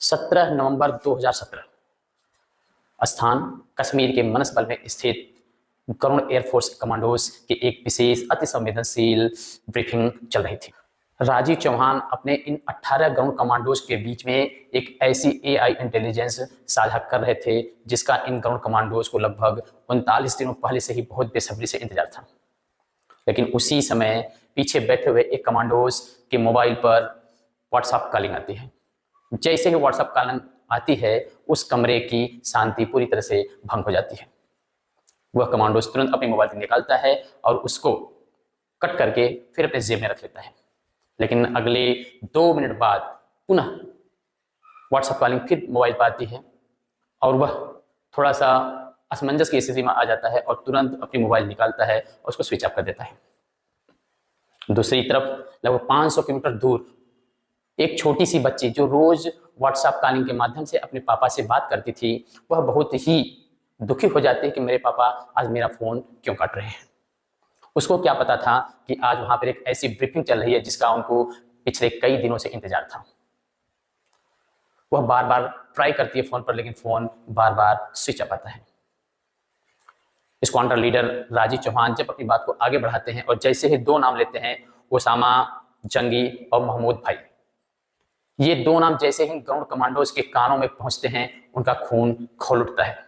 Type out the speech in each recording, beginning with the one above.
17 नवंबर 2017, स्थान कश्मीर के मनसबल में स्थित गरुड़ एयरफोर्स कमांडोज की एक विशेष अति संवेदनशील ब्रीफिंग चल रही थी। राजीव चौहान अपने इन 18 गरुड़ कमांडोज के बीच में एक ऐसी एआई इंटेलिजेंस साझा कर रहे थे जिसका इन गरुड़ कमांडोज को लगभग 39 दिनों पहले से ही बहुत बेसब्री से इंतजार था। लेकिन उसी समय पीछे बैठे हुए एक कमांडोज के मोबाइल पर व्हाट्सएप कॉलिंग आती है। जैसे ही व्हाट्सएप कॉलिंग आती है, उस कमरे की शांति पूरी तरह से भंग हो जाती है। वह कमांडोज तुरंत अपने मोबाइल को निकालता है और उसको कट करके फिर अपने जेब में रख लेता है। लेकिन अगले 2 मिनट बाद पुनः व्हाट्सएप कॉलिंग फिर मोबाइल पर आती है और वह थोड़ा सा असमंजस की स्थिति में आ जाता है और तुरंत अपनी मोबाइल निकालता है और उसको स्विच ऑफ कर देता है। दूसरी तरफ लगभग 500 किलोमीटर दूर एक छोटी सी बच्ची जो रोज व्हाट्सएप कॉलिंग के माध्यम से अपने पापा से बात करती थी, वह बहुत ही दुखी हो जाती है कि मेरे पापा आज मेरा फोन क्यों काट रहे हैं। उसको क्या पता था कि आज वहां पर एक ऐसी ब्रीफिंग चल रही है जिसका उनको पिछले कई दिनों से इंतजार था। वह बार बार ट्राई करती है फोन पर, लेकिन फोन बार बार स्विच ऑफ आता है। स्क्वाड्रन लीडर राजीव चौहान जब अपनी बात को आगे बढ़ाते हैं और जैसे ही 2 नाम लेते हैं, ओसामा जंगी और महमूद भाई, ये 2 नाम जैसे ही गरुड़ कमांडोज के कानों में पहुंचते हैं, उनका खून खौल उठता है।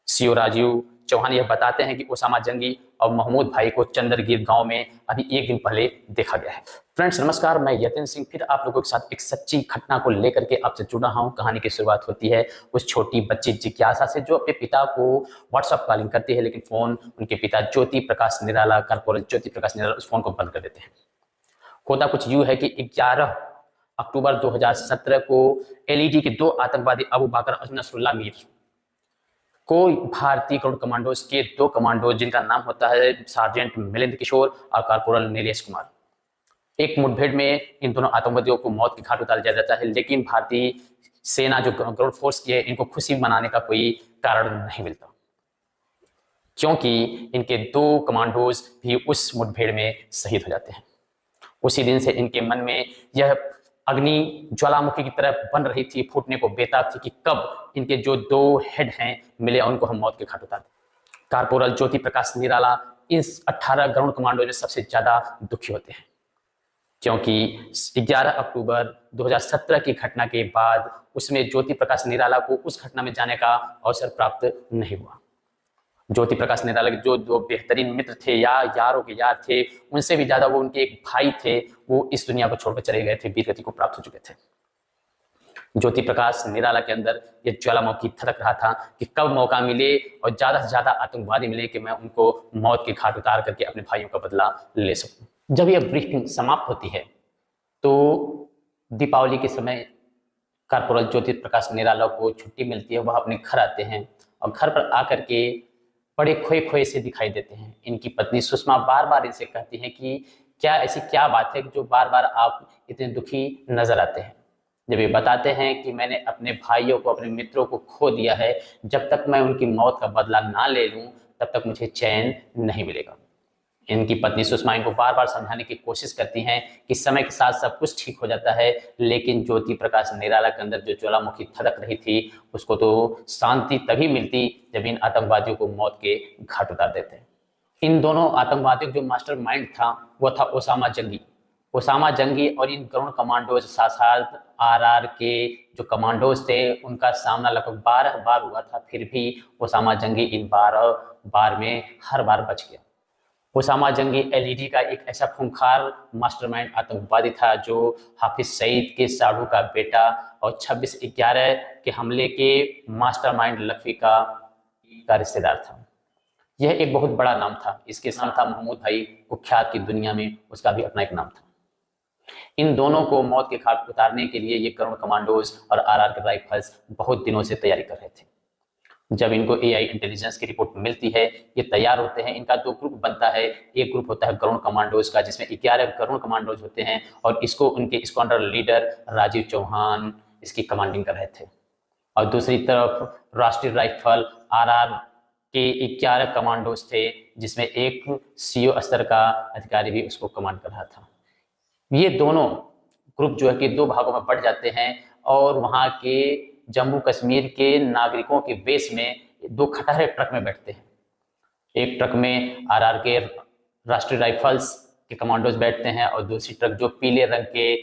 सीओ राजीव चौहान यह बताते हैं कि ओसामा जंगी और महमूद भाई को चंद्रगिर गांव में अभी 1 दिन पहले देखा गया है। फ्रेंड्स नमस्कार, मैं यतिन सिंह फिर आप लोगों के साथ एक सच्ची घटना को लेकर के आपसे जुड़ रहा हूं। कहानी की शुरुआत होती है उस छोटी बच्ची जिज्ञासा से जो अपने पिता को व्हाट्सएप कॉलिंग करती है, लेकिन फोन उनके पिता ज्योति प्रकाश निराला, कॉर्पोरल ज्योति प्रकाश निराला, उस फोन को बंद कर देते हैं। होता कुछ यूं है कि 11 अक्टूबर 2017 को एलईडी के 2 आतंकवादी अबू बकर और नसरुल्लाह मीर को भारतीय गरुड़ कमांडोज के 2 कमांडो जिनका नाम होता है सार्जेंट मिलिंद किशोर और कॉर्पोरल नीलेश कुमार, एक मुठभेड़ में इन दोनों आतंकवादियों को मौत के घाट उतारा जाता है। लेकिन भारतीय सेना जो गरुड़ फोर्स की है, इनको खुशी मनाने का कोई कारण नहीं मिलता, क्योंकि इनके 2 कमांडोज भी उस मुठभेड़ में शहीद हो जाते हैं। उसी दिन से इनके मन में यह अग्नि ज्वालामुखी की तरह बन रही थी, फूटने को बेताब थी कि कब इनके जो 2 हेड हैं मिले उनको हम मौत के घाट उतार दें। कॉर्पोरल ज्योति प्रकाश निराला इस 18 गरुड़ कमांडो में सबसे ज्यादा दुखी होते हैं, क्योंकि 11 अक्टूबर 2017 की घटना के बाद उसमें ज्योति प्रकाश निराला को उस घटना में जाने का अवसर प्राप्त नहीं हुआ। ज्योति प्रकाश निराला के जो 2 बेहतरीन मित्र थे या यारों के यार थे, उनसे भी ज्यादा वो उनके एक भाई थे, वो इस दुनिया को छोड़कर चले गए थे, वीरगति को प्राप्त हो चुके थे। ज्योति प्रकाश निराला के अंदर ये ज्वालामुखी धड़क रहा था कि कब मौका मिले और ज्यादा से ज्यादा आतंकवादी मिले कि मैं उनको मौत के घाट उतार करके अपने भाइयों का बदला ले सकूं। जब यह ब्रीफिंग समाप्त होती है तो दीपावली के समय कॉर्पोरल ज्योति प्रकाश निराला को छुट्टी मिलती है। वह अपने घर आते हैं और घर पर आकर के बड़े खोए खोए से दिखाई देते हैं। इनकी पत्नी सुषमा बार बार इनसे कहती हैं कि क्या ऐसी क्या बात है कि जो बार बार आप इतने दुखी नजर आते हैं। जब ये बताते हैं कि मैंने अपने भाइयों को, अपने मित्रों को खो दिया है, जब तक मैं उनकी मौत का बदला ना ले लूं तब तक मुझे चैन नहीं मिलेगा। इनकी पत्नी सुषमा इनको बार बार समझाने की कोशिश करती हैं कि समय के साथ सब कुछ ठीक हो जाता है, लेकिन ज्योति प्रकाश निराला के अंदर जो ज्वालामुखी धड़क रही थी उसको तो शांति तभी मिलती जब इन आतंकवादियों को मौत के घाट उतार देते। इन दोनों आतंकवादियों का जो मास्टरमाइंड था वह था ओसामा जंगी। ओसामा जंगी और इन गरुड़ कमांडोज साथ आरआर के जो कमांडोज थे उनका सामना लगभग 12 बार हुआ था, फिर भी ओसामा जंगी इन 12 बार में हर बार बच गया। ओसामा जंगी एलईडी का एक ऐसा खूंखार मास्टरमाइंड आतंकवादी था जो हाफिज सईद के साढ़ू का बेटा और 26/11 के हमले के मास्टरमाइंड लखवी का रिश्तेदार था। यह एक बहुत बड़ा नाम था। इसके साथ था महमूद भाई, कुख्यात की दुनिया में उसका भी अपना एक नाम था। इन दोनों को मौत के घाट उतारने के लिए ये गरुड़ कमांडोज और आरआर के राइफल्स बहुत दिनों से तैयारी कर रहे थे। जब इनको एआई इंटेलिजेंस की रिपोर्ट मिलती है, ये तैयार होते हैं। इनका 2 ग्रुप बनता है। एक ग्रुप होता है गरुड़ कमांडोज का, जिसमें 11 गरुड़ कमांडोज होते हैं और इसको उनके स्क्वाड्रन लीडर राजीव चौहान इसकी कमांडिंग कर रहे थे। और दूसरी तरफ राष्ट्रीय राइफल आरआर के 11 कमांडोज थे, जिसमें एक सीओ स्तर का अधिकारी भी उसको कमांड कर रहा था। ये दोनों ग्रुप जो है कि 2 भागों में बढ़ जाते हैं और वहाँ के जम्मू कश्मीर के नागरिकों के वेश में दो खटारे ट्रक में बैठते हैं। एक ट्रक में आरआर के राष्ट्रीय राइफल्स के कमांडोज बैठते हैं और दूसरी ट्रक जो पीले रंग के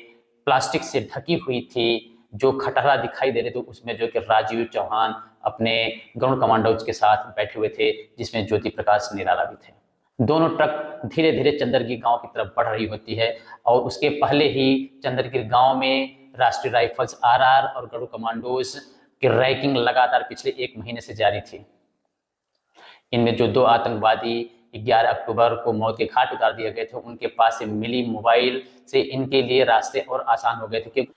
प्लास्टिक से ढकी हुई थी, जो खटारा दिखाई दे रहे थे, उसमें जो कि राजीव चौहान अपने गरुड़ कमांडोज के साथ बैठे हुए थे, जिसमें ज्योति प्रकाश निराला भी थे। दोनों ट्रक धीरे धीरे चंद्रगिर गांव की तरफ बढ़ रही होती है और उसके पहले ही चंद्रगिर गांव में राष्ट्रीय राइफल्स आरआर और गरुड़ कमांडोज की रैकिंग लगातार पिछले 1 महीने से जारी थी। इनमें जो 2 आतंकवादी 11 अक्टूबर को मौत के घाट उतार दिए गए थे, उनके पास से मिली मोबाइल से इनके लिए रास्ते और आसान हो गए थे कि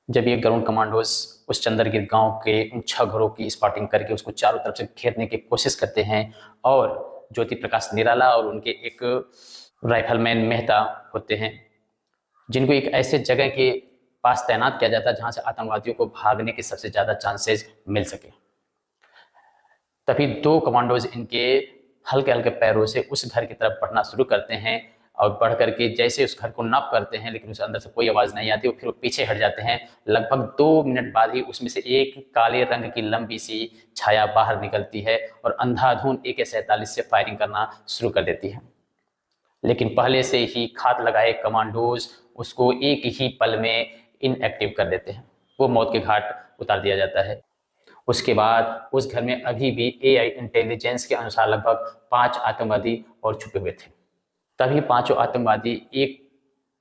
जब ये गरुड़ कमांडोज उस चंद्रगिर गांव के उन 6 घरों की स्पॉटिंग करके उसको चारों तरफ से घेरने की कोशिश करते हैं और ज्योति प्रकाश निराला और उनके एक राइफलमैन मेहता होते हैं, जिनको एक ऐसे जगह के पास तैनात किया जाता है जहां से आतंकवादियों को भागने के सबसे ज्यादा चांसेस मिल सके। तभी 2 कमांडोज इनके हल्के हल्के पैरों से उस घर की तरफ बढ़ना शुरू करते हैं और बढ़ करके जैसे उस घर को नॉक करते हैं, लेकिन उस अंदर से कोई आवाज नहीं आती और फिर वो पीछे हट जाते हैं। लगभग 2 मिनट बाद ही उसमें से एक काले रंग की लंबी सी छाया बाहर निकलती है और अंधाधुंध AK-47 से फायरिंग करना शुरू कर देती है। लेकिन पहले से ही घात लगाए कमांडोज उसको एक ही पल में इनएक्टिव कर देते हैं, वो मौत के घाट उतार दिया जाता है। उसके बाद उस घर में अभी भी AI इंटेलिजेंस के अनुसार लगभग 5 आतंकवादी और छुपे हुए थे। तभी 5 आतंकवादी एक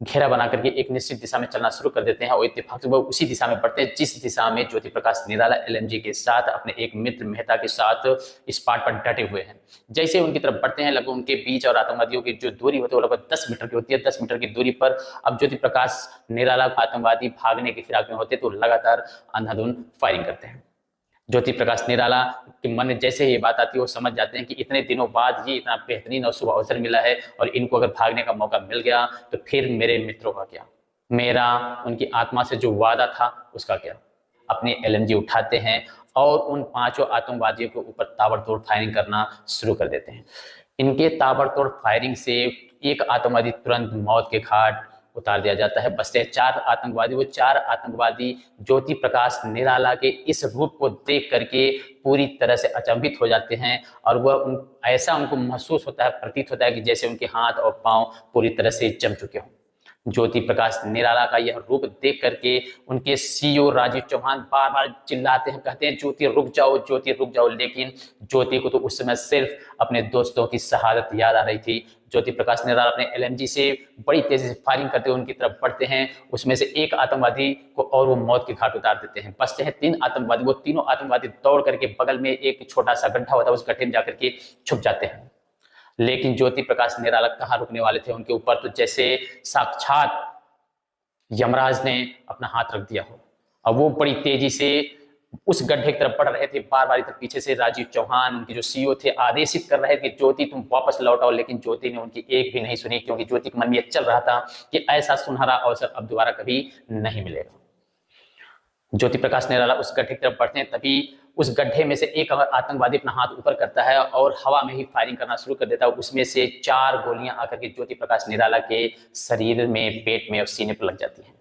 घेरा बना करके एक निश्चित दिशा में चलना शुरू कर देते हैं और इत्तेफाक से वो उसी दिशा में बढ़ते हैं जिस दिशा में ज्योति प्रकाश निराला LMG के साथ अपने एक मित्र मेहता के साथ स्पॉट पर डटे हुए हैं। जैसे उनकी तरफ बढ़ते हैं, लगभग उनके बीच और आतंकवादियों की जो दूरी होती है वो लगभग 10 मीटर की होती है। 10 मीटर की दूरी पर अब ज्योति प्रकाश निराला आतंकवादी भागने की फिराक में होते तो लगातार अंधाधुंध फायरिंग करते हैं। ज्योति प्रकाश निराला के मन में जैसे ही ये बात आती है वो समझ जाते हैं कि इतने दिनों बाद ये इतना बेहतरीन और शुभ अवसर मिला है और इनको अगर भागने का मौका मिल गया तो फिर मेरे मित्रों का क्या, मेरा उनकी आत्मा से जो वादा था उसका क्या। अपनी LMG उठाते हैं और उन 5 आतंकवादियों के ऊपर ताबड़तोड़ फायरिंग करना शुरू कर देते हैं। इनके ताबड़तोड़ फायरिंग से एक आतंकवादी तुरंत मौत के घाट उतार दिया जाता है। बचते हैं 4 आतंकवादी। वो 4 आतंकवादी ज्योति प्रकाश निराला के इस रूप को देख करके पूरी तरह से अचंभित हो जाते हैं और वह ऐसा उनको महसूस होता है, प्रतीत होता है कि जैसे उनके हाथ और पांव पूरी तरह से जम चुके हों। ज्योति प्रकाश निराला का यह रूप देख करके उनके CEO राजीव चौहान बार बार चिल्लाते हैं, कहते हैं ज्योति रुक जाओ, ज्योति रुक जाओ। लेकिन ज्योति को तो उस समय सिर्फ अपने दोस्तों की शहादत याद आ रही थी। ज्योति प्रकाश निराला अपने LMG से बड़ी तेजी से फायरिंग करते हुए उनकी तरफ बढ़ते हैं। उसमें से एक आतंकवादी को और वो मौत के घाट उतार देते हैं। बचते हैं 3 आतंकवादी। वो तीनों आतंकवादी दौड़ करके बगल में एक छोटा सा गड्ढा होता है, उस गड्ढे में जाकर के छुप जाते हैं। लेकिन ज्योति प्रकाश निराला कहाँ रुकने वाले थे, उनके ऊपर तो जैसे साक्षात यमराज ने अपना हाथ रख दिया हो। अब वो बड़ी तेजी से उस गड्ढे की तरफ बढ़ रहे थे। बार बार इधर पीछे से राजीव चौहान उनके जो CEO थे आदेशित कर रहे थे कि ज्योति तुम वापस लौट आओ, लेकिन ज्योति ने उनकी एक भी नहीं सुनी, क्योंकि ज्योति के मन में यह चल रहा था कि ऐसा सुनहरा अवसर अब दोबारा कभी नहीं मिलेगा। ज्योति प्रकाश निराला उस गड्ढे की तरफ बढ़ते हैं, तभी उस गड्ढे में से एक आतंकवादी अपना हाथ ऊपर करता है और हवा में ही फायरिंग करना शुरू कर देता है। उसमें से 4 गोलियां आकर के ज्योति प्रकाश निराला के शरीर में, पेट में और सीने पर लग जाती हैं।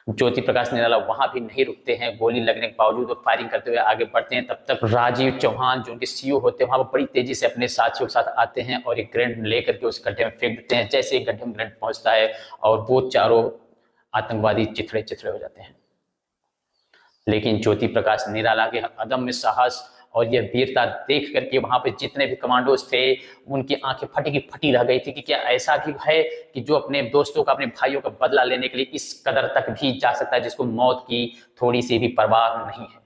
ज्योति प्रकाश निराला वहां भी नहीं रुकते हैं, गोली लगने के बावजूद वो फायरिंग करते हुए आगे बढ़ते हैं। तब तक राजीव चौहान जो उनके CEO होते हैं वहां पर बड़ी तेजी से अपने साथियों के साथ आते हैं और एक ग्रेनेड लेकर के उस गड्ढे में फेंक देते हैं। जैसे एक गड्ढे में ग्रेनेड पहुंचता है और वो चारों आतंकवादी चिथड़े चिथड़े हो जाते हैं। लेकिन ज्योति प्रकाश निराला के अदम्य साहस और यह वीरता देख करके वहां पे जितने भी कमांडोज थे उनकी आंखें फटी की फटी रह गई थी कि क्या ऐसा भी है कि जो अपने दोस्तों का, अपने भाइयों का बदला लेने के लिए इस कदर तक भी जा सकता है, जिसको मौत की थोड़ी सी भी परवाह नहीं है।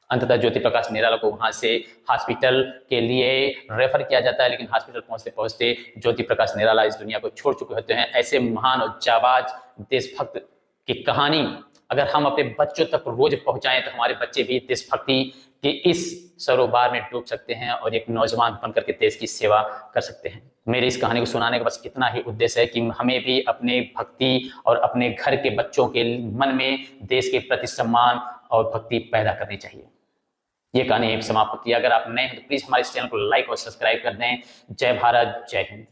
अंततः ज्योति प्रकाश निराला को वहां से हॉस्पिटल के लिए रेफर किया जाता है, लेकिन हॉस्पिटल पहुंचते पहुंचते ज्योति प्रकाश निराला इस दुनिया को छोड़ चुके होते हैं। ऐसे महान और जाबाज देशभक्त की कहानी अगर हम अपने बच्चों तक रोज पहुंचाएं तो हमारे बच्चे भी देशभक्ति के इस सरोवर में डूब सकते हैं और एक नौजवान बनकर के देश की सेवा कर सकते हैं। मेरी इस कहानी को सुनाने का बस इतना ही उद्देश्य है कि हमें भी अपने भक्ति और अपने घर के बच्चों के मन में देश के प्रति सम्मान और भक्ति पैदा करनी चाहिए। ये कहानी एक समाप्त होती है। अगर आप नए हैं तो प्लीज हमारे इस चैनल को लाइक और सब्सक्राइब कर दें। जय भारत, जय हिंद।